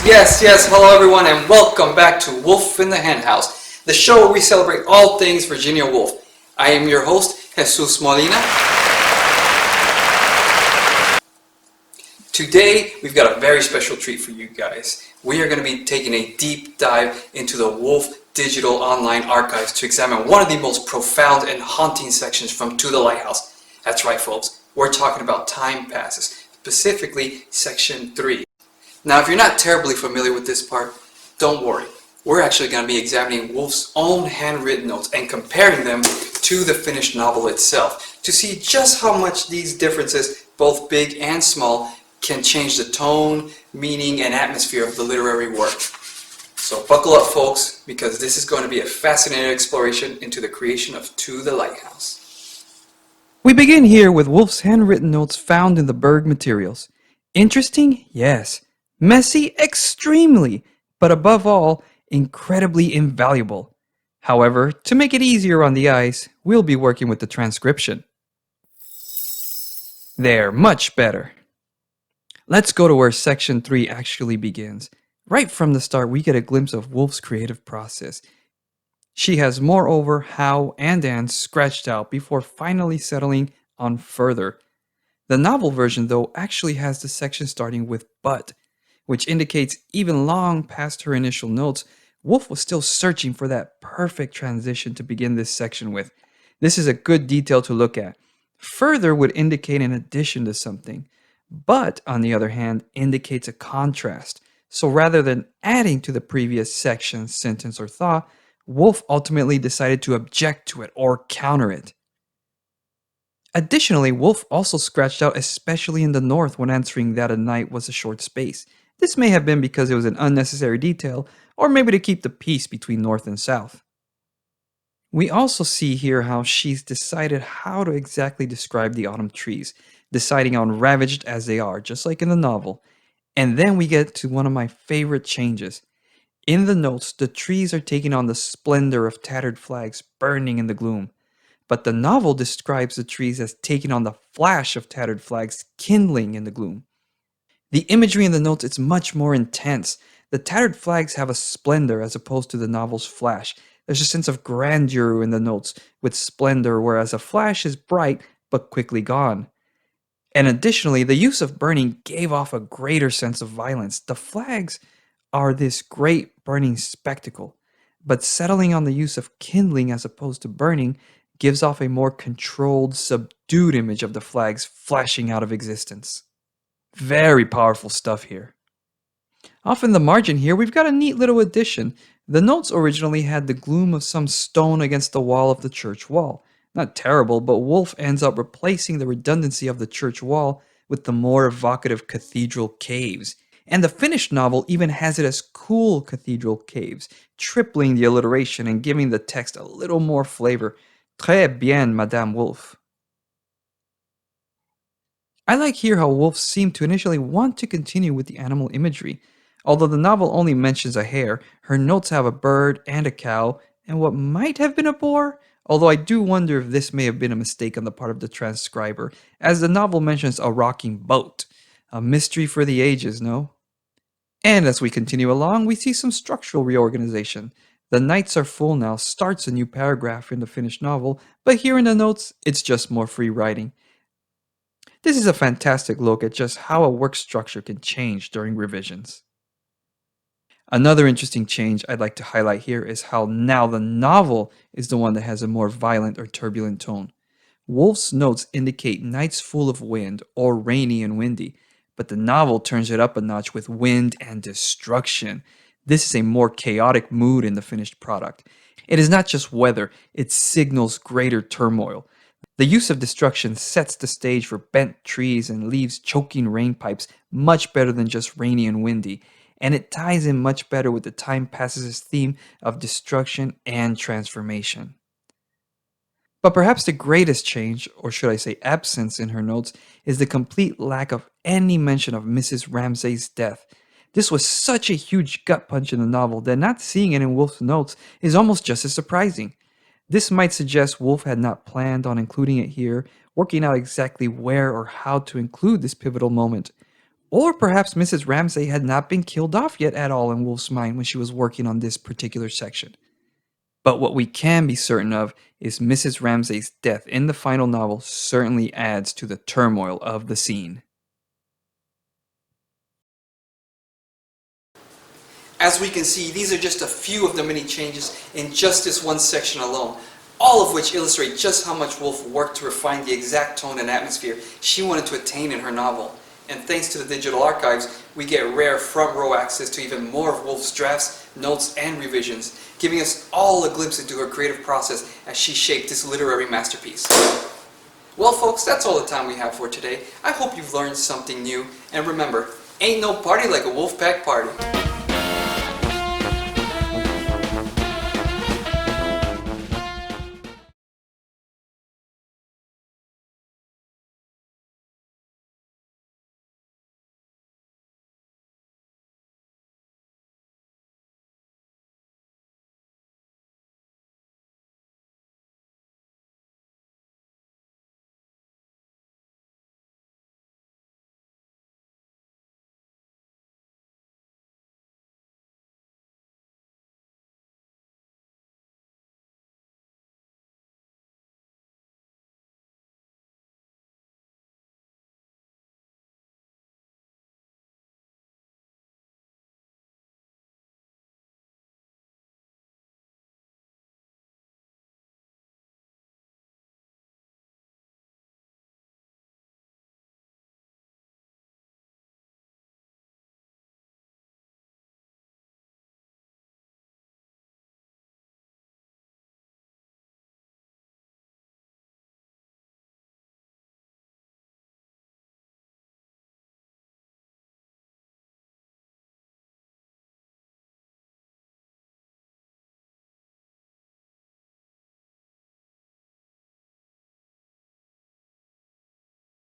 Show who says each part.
Speaker 1: Yes, hello everyone and welcome back to Wolf in the Hen House, the show where we celebrate all things Virginia Woolf. I am your host, Jesus Molina. Today, we've got a very special treat for you guys. We are going to be taking a deep dive into the Wolf Digital Online Archives to examine one of the most profound and haunting sections from To the Lighthouse. That's right, folks. We're talking about Time Passes, specifically Section 3. Now, if you're not terribly familiar with this part, don't worry. We're actually going to be examining Woolf's own handwritten notes and comparing them to the finished novel itself to see just how much these differences, both big and small, can change the tone, meaning, and atmosphere of the literary work. So buckle up, folks, because this is going to be a fascinating exploration into the creation of To the Lighthouse.
Speaker 2: We begin here with Woolf's handwritten notes found in the Berg materials. Interesting? Yes. Messy? Extremely. But above all, incredibly invaluable. However, to make it easier on the eyes, we'll be working with the transcription. There, much better. Let's go to where Section 3 actually begins. Right from the start, we get a glimpse of Woolf's creative process. She has moreover how and scratched out before finally settling on further. The novel version, though, actually has the section starting with but, which indicates even long past her initial notes, Woolf was still searching for that perfect transition to begin this section with. This is a good detail to look at. Further would indicate an addition to something, but on the other hand indicates a contrast. So rather than adding to the previous section, sentence, or thought, Woolf ultimately decided to object to it or counter it. Additionally, Woolf also scratched out especially in the north when answering that a night was a short space. This may have been because it was an unnecessary detail, or maybe to keep the peace between north and south. We also see here how she's decided how to exactly describe the autumn trees, deciding on ravaged as they are, just like in the novel. And then we get to one of my favorite changes. In the notes, the trees are taking on the splendor of tattered flags burning in the gloom. But the novel describes the trees as taking on the flash of tattered flags kindling in the gloom. The imagery in the notes is much more intense. The tattered flags have a splendor as opposed to the novel's flash. There's a sense of grandeur in the notes with splendor, whereas a flash is bright but quickly gone. And additionally, the use of burning gave off a greater sense of violence. The flags are this great burning spectacle, but settling on the use of kindling as opposed to burning gives off a more controlled, subdued image of the flags flashing out of existence. Very powerful stuff here. Off in the margin here, we've got a neat little addition. The notes originally had the gloom of some stone against the wall of the church wall. Not terrible, but Woolf ends up replacing the redundancy of the church wall with the more evocative cathedral caves. And the finished novel even has it as cool cathedral caves, tripling the alliteration and giving the text a little more flavor. Très bien, Madame Woolf. I like here how Woolf seemed to initially want to continue with the animal imagery. Although the novel only mentions a hare, her notes have a bird and a cow, and what might have been a boar, although I do wonder if this may have been a mistake on the part of the transcriber, as the novel mentions a rocking boat. A mystery for the ages, no? And as we continue along, we see some structural reorganization. The nights are full now starts a new paragraph in the finished novel, but here in the notes, it's just more free writing. This is a fantastic look at just how a work structure can change during revisions. Another interesting change I'd like to highlight here is how now the novel is the one that has a more violent or turbulent tone. Woolf's notes indicate nights full of wind or rainy and windy, but the novel turns it up a notch with wind and destruction. This is a more chaotic mood in the finished product. It is not just weather, it signals greater turmoil. The use of destruction sets the stage for bent trees and leaves choking rain pipes much better than just rainy and windy, and it ties in much better with the Time Passes' theme of destruction and transformation. But perhaps the greatest change, or should I say absence in her notes, is the complete lack of any mention of Mrs. Ramsay's death. This was such a huge gut punch in the novel that not seeing it in Woolf's notes is almost just as surprising. This might suggest Woolf had not planned on including it here, working out exactly where or how to include this pivotal moment. Or perhaps Mrs. Ramsay had not been killed off yet at all in Wolf's mind when she was working on this particular section. But what we can be certain of is Mrs. Ramsay's death in the final novel certainly adds to the turmoil of the scene.
Speaker 1: As we can see, these are just a few of the many changes in just this one section alone, all of which illustrate just how much Woolf worked to refine the exact tone and atmosphere she wanted to attain in her novel. And thanks to the digital archives, we get rare front row access to even more of Woolf's drafts, notes, and revisions, giving us all a glimpse into her creative process as she shaped this literary masterpiece. Well folks, that's all the time we have for today. I hope you've learned something new, and remember, ain't no party like a Wolfpack party.